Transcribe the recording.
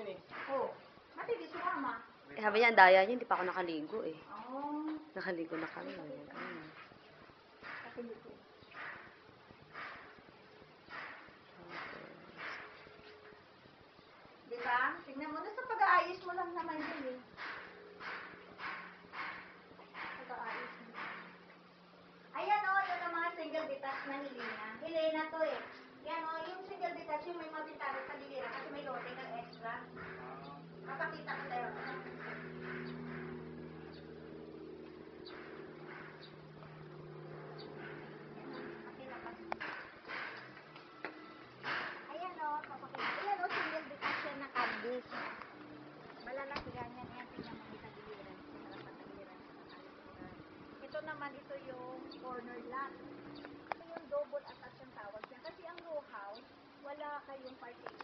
yun eh. Oh, mati di sumama. Sabi niya, ang daya niya, hindi pa ako nakaligo eh. Oh, Nakaligo na kami. kasi dito. Diba? Tingnan mo na sa pag-aayos mo lang naman yun eh. Pag-aayos mo. Ayan o, yun ang mga single detach na Helena. Helena to eh. Yan o, yung single detach yung may mabintana sa dilira kasi may lote ng extra. Papakita ko tayo. Ayan o, papakita. Ayan o, single detach yan na canvas. Malalaki yan yan. Yan, tingnan mo may tagiliran. Sarap ang tagiliran. Ito naman, ito yung corner lock. Ito yung double attach ang tawag niya. Kasi ang row house, wala kayong partition.